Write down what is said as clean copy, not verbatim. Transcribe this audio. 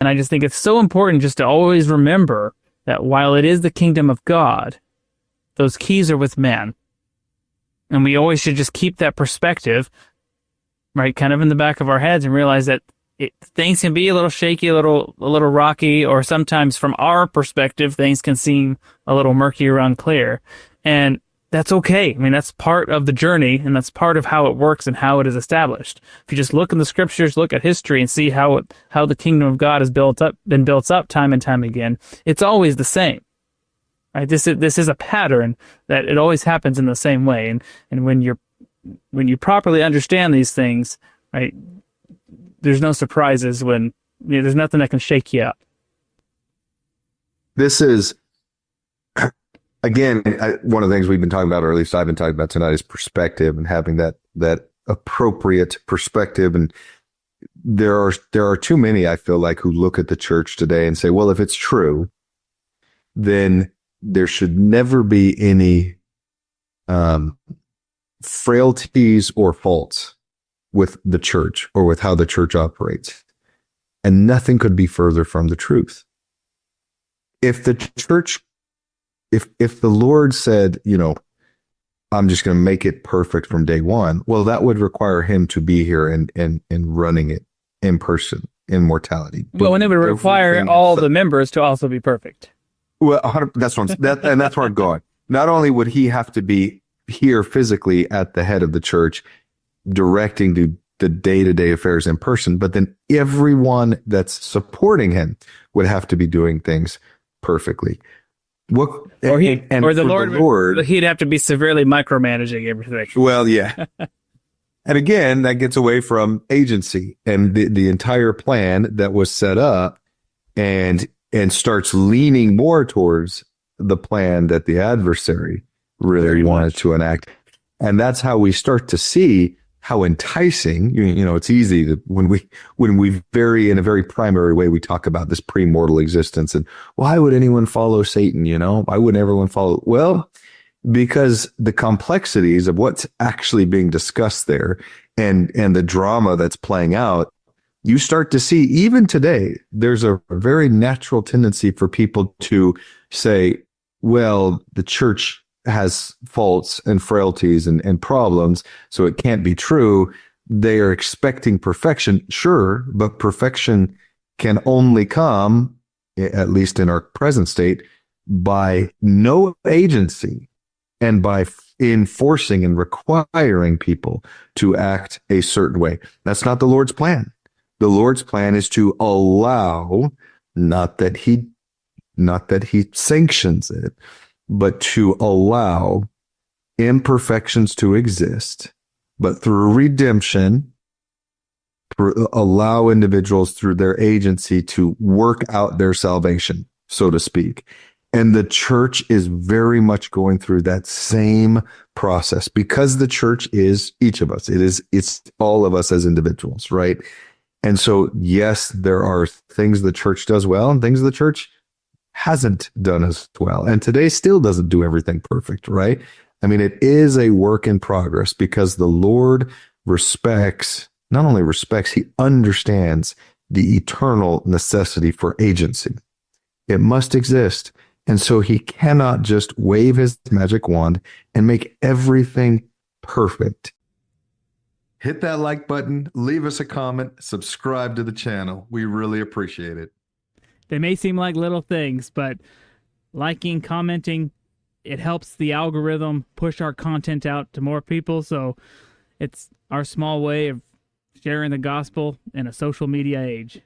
And I just think it's so important just to always remember that while it is the kingdom of God, those keys are with man. And we always should just keep that perspective, right, kind of in the back of our heads, and realize that things can be a little shaky, a little rocky, or sometimes from our perspective, things can seem a little murky or unclear. And that's okay. I mean, that's part of the journey, and that's part of how it works and how it is established. If you just look in the scriptures, look at history, and see how the kingdom of God has been built up time and time again, it's always the same. Right? This is a pattern that it always happens in the same way. And when you properly understand these things, right, there's no surprises when there's nothing that can shake you up. This is, again, one of the things we've been talking about, or at least I've been talking about tonight, is perspective and having that appropriate perspective. And there are too many, I feel like, who look at the church today and say, well, if it's true, then there should never be any frailties or faults with the church or with how the church operates. And nothing could be further from the truth. If the church, if the Lord said, I'm just going to make it perfect from day one, well, that would require him to be here and running it in person, in mortality. Well, and it would require all the members to also be perfect. Well, that's what and that's where I'm going. Not only would he have to be here physically at the head of the church, directing the day-to-day affairs in person, but then everyone that's supporting him would have to be doing things perfectly. The Lord, he'd have to be severely micromanaging everything. Well, yeah. And again, that gets away from agency and the entire plan that was set up, and starts leaning more towards the plan that the adversary really wanted to enact. And that's how we start to see how enticing, it's easy to, when we in a very primary way, we talk about this pre-mortal existence and why would anyone follow Satan? Why wouldn't everyone follow? Well, because the complexities of what's actually being discussed there and the drama that's playing out, you start to see even today, there's a very natural tendency for people to say, well, the church has faults and frailties and problems, so it can't be true. They are expecting perfection, sure, but perfection can only come, at least in our present state, by no agency and by enforcing and requiring people to act a certain way. That's not the Lord's plan. The Lord's plan is to allow, not that he sanctions it, but to allow imperfections to exist, but through redemption, allow individuals through their agency to work out their salvation, so to speak. And the church is very much going through that same process because the church is each of us. It's all of us as individuals, right? And so, yes, there are things the church does well and things the church hasn't done as well. And today still doesn't do everything perfect, right? I mean, it is a work in progress because the Lord not only respects, he understands the eternal necessity for agency. It must exist. And so he cannot just wave his magic wand and make everything perfect. Hit that like button, leave us a comment, subscribe to the channel. We really appreciate it. They may seem like little things, but liking, commenting, it helps the algorithm push our content out to more people. So it's our small way of sharing the gospel in a social media age.